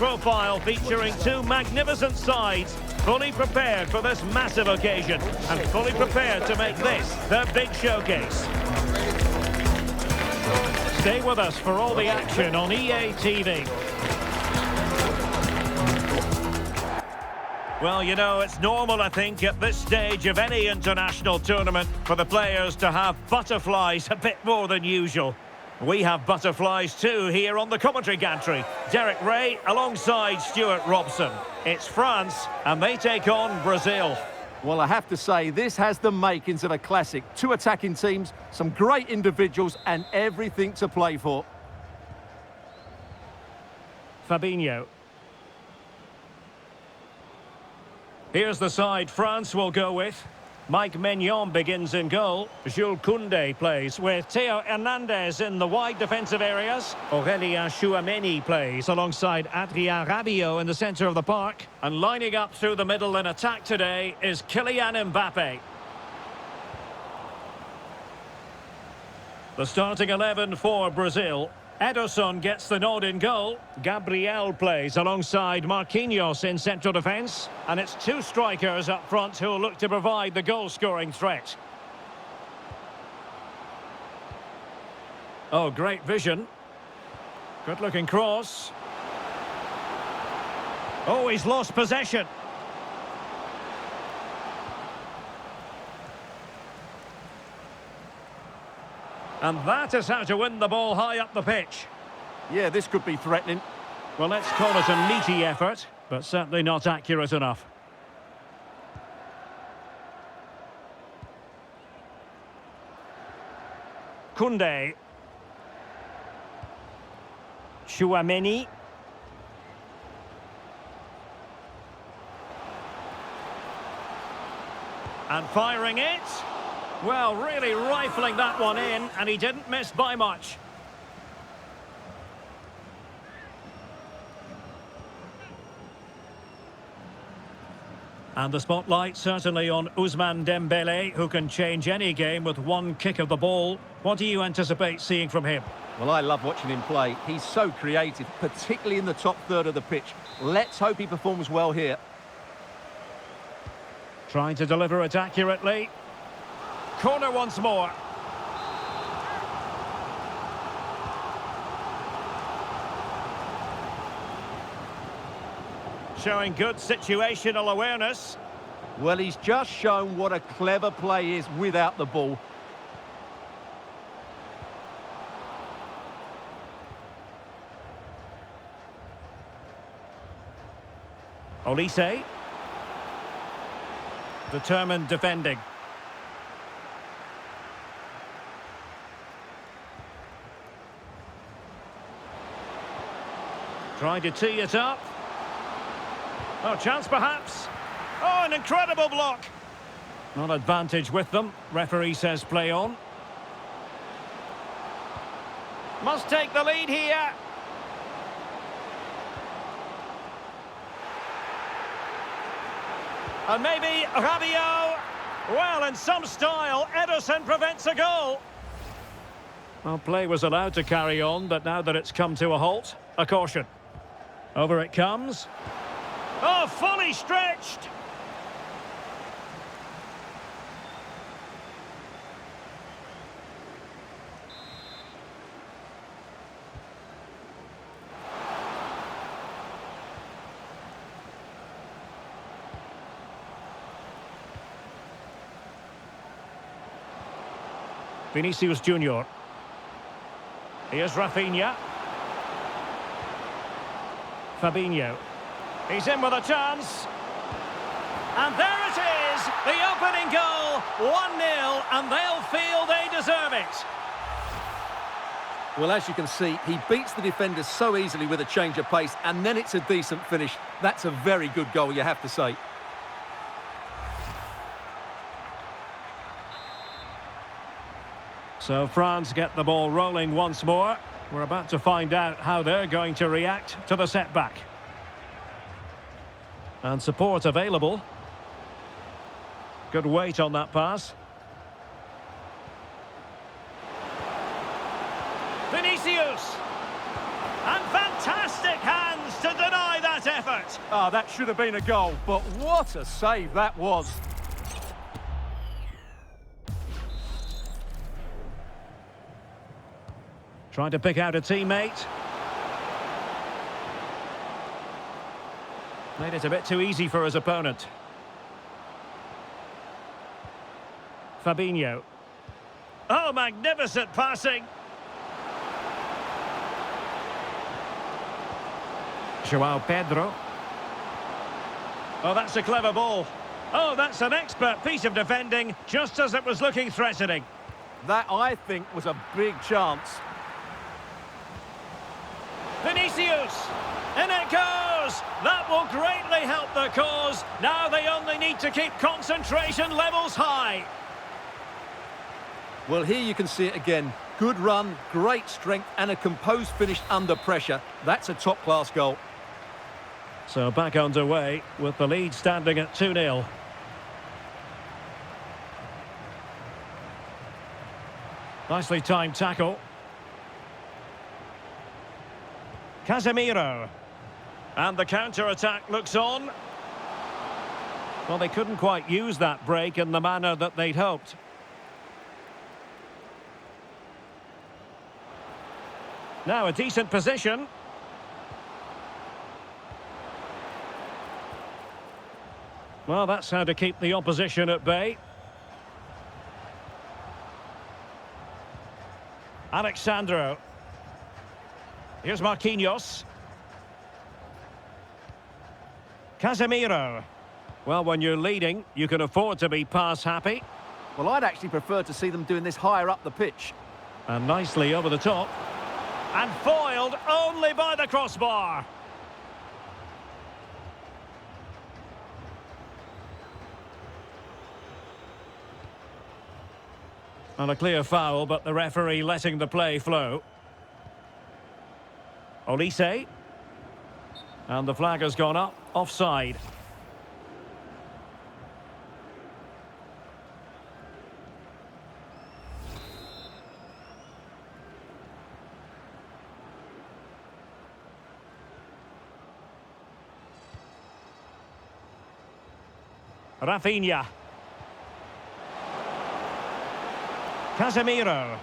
Profile featuring two magnificent sides, fully prepared for this massive occasion and fully prepared to make this their big showcase. Stay with us for all the action on EA TV. Well, you know, it's normal, I think, at this stage of any international tournament for the players to have butterflies a bit more than usual. We have butterflies too here on the commentary gantry. Derek Ray alongside Stuart Robson. It's France and they take on Brazil. Well, I have to say, this has the makings of a classic. Two attacking teams, some great individuals and everything to play for. Fabinho. Here's the side France will go with. Mike Maignan begins in goal. Jules Koundé plays with Theo Hernandez in the wide defensive areas. Aurélien Tchouameni plays alongside Adrien Rabiot in the centre of the park. And lining up through the middle in attack today is Kylian Mbappe. The starting 11 for Brazil. Ederson gets the nod in goal. Gabriel plays alongside Marquinhos in central defence. And it's two strikers up front who will look to provide the goal-scoring threat. Oh, great vision. Good-looking cross. Oh, he's lost possession. And that is how to win the ball high up the pitch. Yeah, this could be threatening. Well, let's call it a meaty effort, but certainly not accurate enough. Koundé. Tchouameni. And firing it. Well, really rifling that one in, and he didn't miss by much. And the spotlight certainly on Ousmane Dembélé, who can change any game with one kick of the ball. What do you anticipate seeing from him? Well, I love watching him play. He's so creative, particularly in the top third of the pitch. Let's hope he performs well here. Trying to deliver it accurately. Corner once more. Showing good situational awareness. Well, he's just shown what a clever play is without the ball. Olise. Determined defending. Trying to tee it up. Oh, chance perhaps. Oh, an incredible block. Not advantage with them. Referee says play on. Must take the lead here. And maybe Rabiot. Well, in some style, Ederson prevents a goal. Well, play was allowed to carry on, but now that it's come to a halt, a caution. Over it comes. Oh, fully stretched. Vinicius Junior. Here's Rafinha. Fabinho. He's in with a chance. And there it is, the opening goal, 1-0, and they'll feel they deserve it. Well, as you can see, he beats the defenders so easily with a change of pace, and then it's a decent finish. That's a very good goal, you have to say. So France get the ball rolling once more. We're about to find out how they're going to react to the setback. And support available. Good weight on that pass. Vinicius! And fantastic hands to deny effort. Oh, that should have been a goal, but what a save that was. Trying to pick out a teammate. Made it a bit too easy for his opponent. Fabinho. Oh, magnificent passing. João Pedro. Oh, that's a clever ball. Oh, that's an expert piece of defending, just as it was looking threatening. That, I think, was a big chance. Vinicius! In it goes! That will greatly help the cause. Now they only need to keep concentration levels high. Well, here you can see it again. Good run, great strength, and a composed finish under pressure. That's a top-class goal. So back underway with the lead standing at 2-0. Nicely timed tackle. Casemiro. And the counter-attack looks on. Well, they couldn't quite use that break in the manner that they'd hoped. Now a decent position. Well, that's how to keep the opposition at bay. Alexandro. Here's Marquinhos. Casemiro. Well, when you're leading, you can afford to be pass happy. Well, I'd actually prefer to see them doing this higher up the pitch. And nicely over the top. And foiled only by the crossbar. And a clear foul, but the referee letting the play flow. Olise. And the flag has gone up, offside. Rafinha. Casemiro.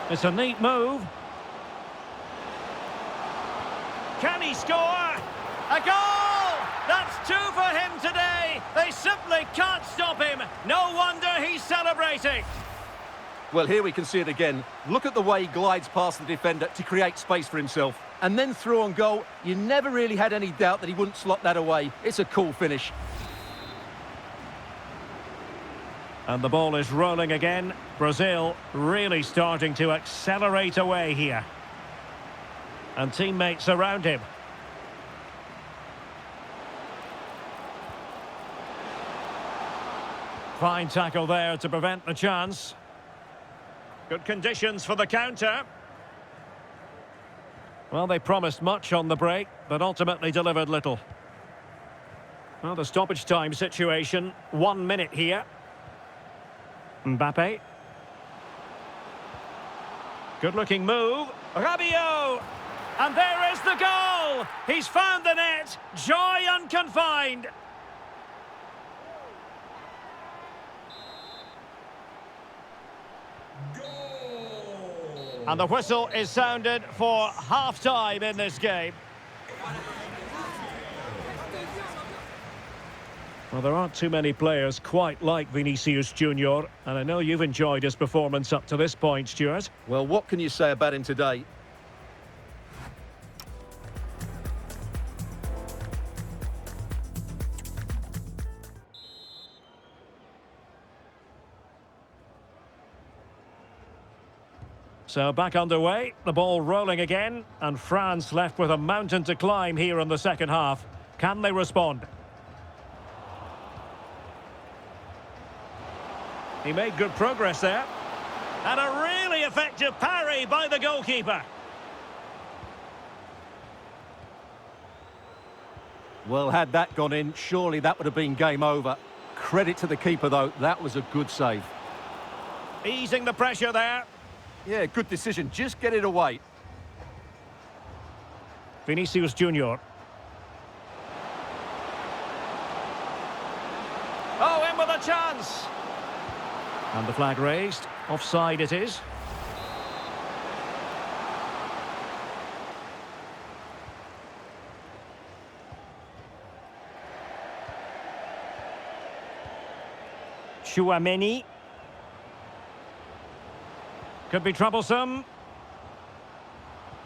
It's a neat move. Can he score? A goal! That's two for him today. They simply can't stop him. No wonder he's celebrating. Well, here we can see it again. Look at the way he glides past the defender to create space for himself. And then through on goal, you never really had any doubt that he wouldn't slot that away. It's a cool finish. And the ball is rolling again. Brazil really starting to accelerate away here. And teammates around him. Fine tackle there to prevent the chance. Good conditions for the counter. Well, they promised much on the break, but ultimately delivered little. Well, the stoppage time situation, 1 minute here. Mbappe. Good-looking move. Rabiot! And there is the goal! He's found the net. Joy unconfined. And the whistle is sounded for half-time in this game. Well, there aren't too many players quite like Vinicius Junior, and I know you've enjoyed his performance up to this point, Stuart. Well, what can you say about him today? So back underway, the ball rolling again, and France left with a mountain to climb here in the second half. Can they respond? He made good progress there. And a really effective parry by the goalkeeper. Well, had that gone in, surely that would have been game over. Credit to the keeper, though. That was a good save. Easing the pressure there. Yeah, good decision. Just get it away. Vinicius Junior. Oh, in with a chance! And the flag raised. Offside it is. Chouameni. Could be troublesome.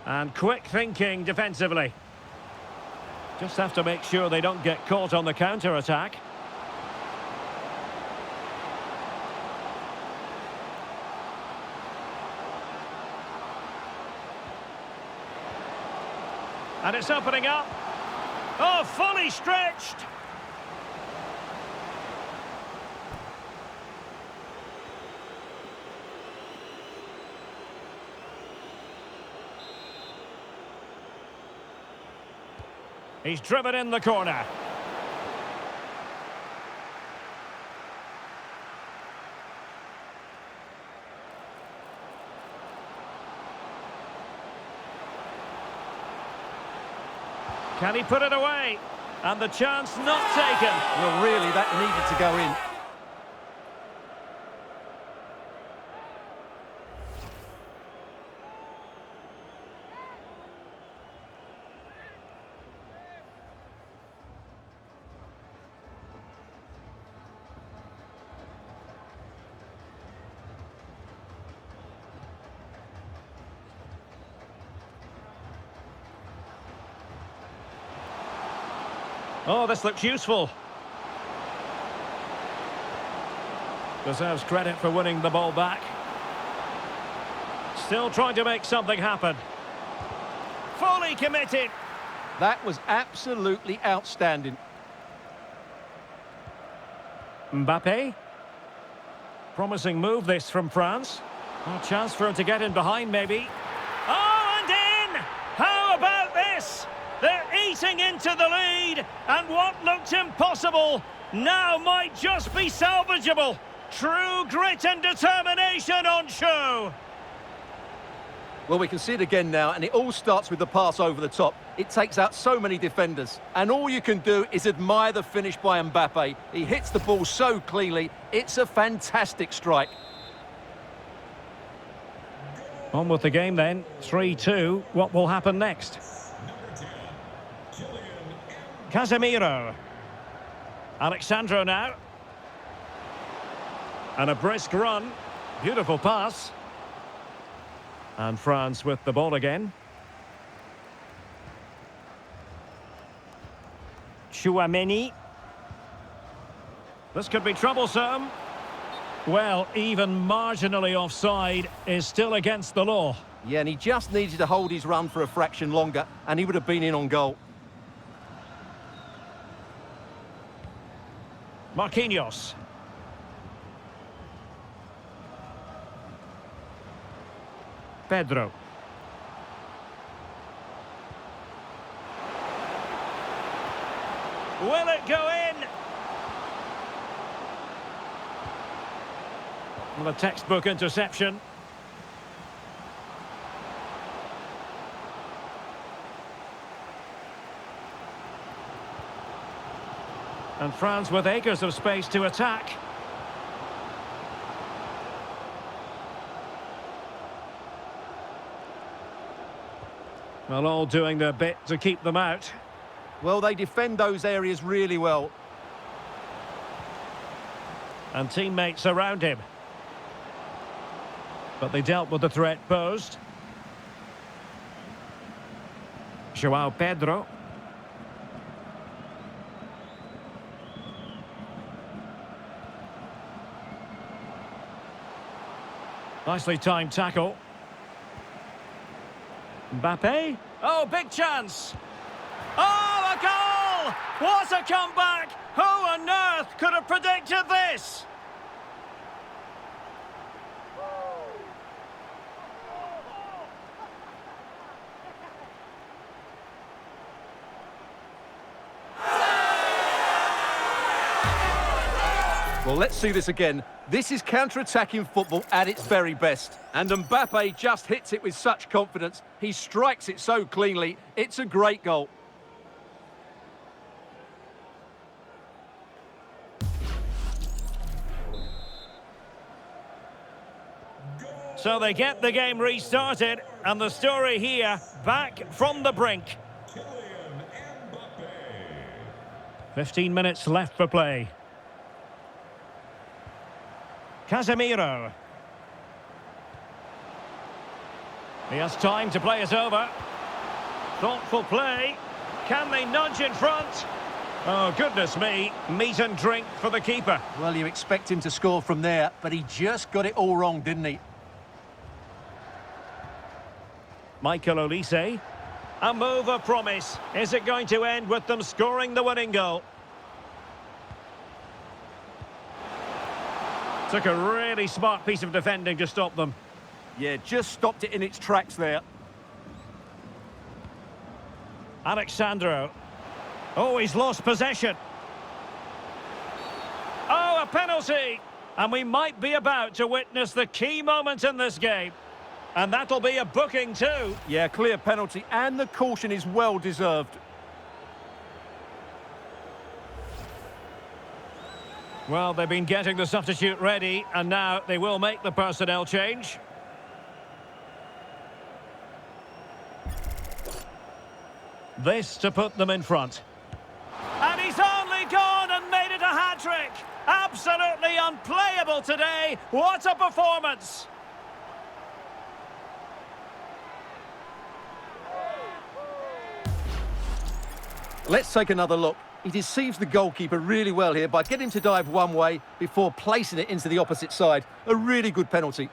And quick thinking defensively. Just have to make sure they don't get caught on the counter-attack. And it's opening up. Oh, fully stretched. He's driven in the corner. Can he put it away? And the chance not taken. Well, really, that needed to go in. Oh, this looks useful. Deserves credit for winning the ball back. Still trying to make something happen. Fully committed. That was absolutely outstanding. Mbappe. Promising move this from France. A chance for him to get in behind maybe. Oh, and in! How about this? They're eating into the lead, and what looked impossible now might just be salvageable. True grit and determination on show. Well, we can see it again now, and it all starts with the pass over the top. It takes out so many defenders, and all you can do is admire the finish by Mbappe. He hits the ball so cleanly. It's a fantastic strike. On with the game then. 3-2. What will happen next? Casemiro. Alexandro now. And a brisk run. Beautiful pass. And France with the ball again. Chouameni. This could be troublesome. Well, even marginally offside is still against the law. Yeah, and he just needed to hold his run for a fraction longer, and he would have been in on goal. Marquinhos. Pedro. Will it go in? Well, a textbook interception. And France with acres of space to attack. Well, all doing their bit to keep them out. Well, they defend those areas really well. And teammates around him. But they dealt with the threat posed. João Pedro. Nicely timed tackle. Mbappe. Oh, big chance. Oh, a goal! What a comeback! Who on earth could have predicted this? Well, let's see this again. This is counter-attacking football at its very best. And Mbappe just hits it with such confidence. He strikes it so cleanly. It's a great goal. So they get the game restarted, and the story here, back from the brink. 15 minutes left for play. Casemiro. He has time to play it over. Thoughtful play. Can they nudge in front? Oh, goodness me. Meat and drink for the keeper. Well, you expect him to score from there, but he just got it all wrong, didn't he? Michael Olise. A move of promise. Is it going to end with them scoring the winning goal? Took a really smart piece of defending to stop them. Yeah, just stopped it in its tracks there. Alexandro. Oh, he's lost possession. Oh, a penalty! And we might be about to witness the key moment in this game. And that'll be a booking too. Yeah, clear penalty, and the caution is well deserved. Well, they've been getting the substitute ready, and now they will make the personnel change. This to put them in front. And he's only gone and made it a hat-trick. Absolutely unplayable today. What a performance. Let's take another look. He deceives the goalkeeper really well here by getting to dive one way before placing it into the opposite side. A really good penalty.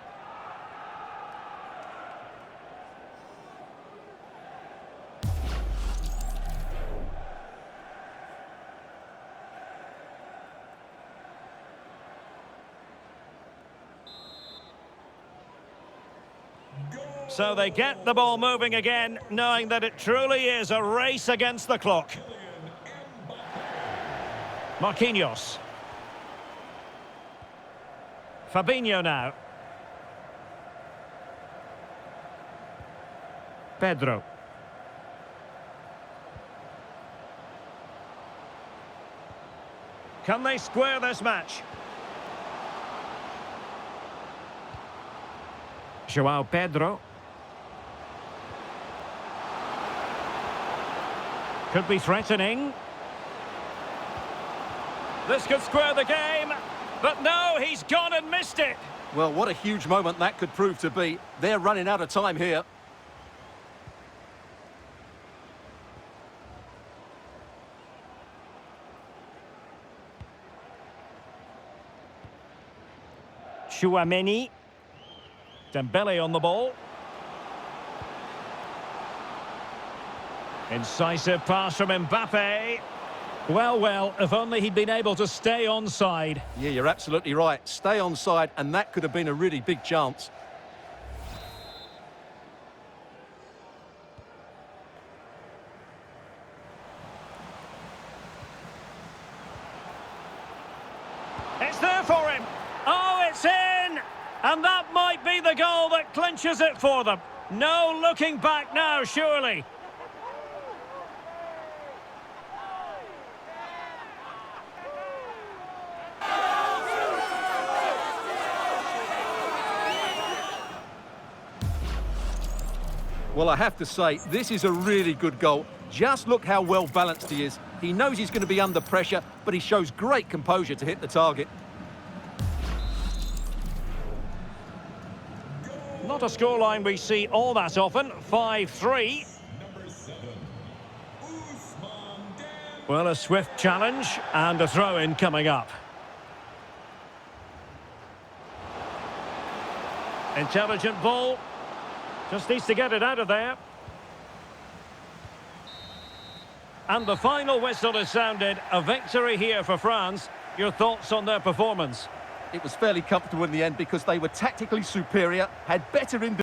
So they get the ball moving again, knowing that it truly is a race against the clock. Marquinhos. Fabinho now. Pedro. Can they square this match? João Pedro. Could be threatening. This could square the game, but no, he's gone and missed it. Well, what a huge moment that could prove to be. They're running out of time here. Tchouaméni. Dembele on the ball. Incisive pass from Mbappe. Well, if only he'd been able to stay onside. Yeah, you're absolutely right. Stay onside, and that could have been a really big chance. It's there for him. Oh, it's in! And that might be the goal that clinches it for them. No looking back now, surely. Well, I have to say, this is a really good goal. Just look how well balanced he is. He knows he's going to be under pressure, but he shows great composure to hit the target. Not a scoreline we see all that often. 5-3. Well, a swift challenge and a throw-in coming up. Intelligent ball. Just needs to get it out of there. And the final whistle is sounded. A victory here for France. Your thoughts on their performance? It was fairly comfortable in the end because they were tactically superior, had better individuals.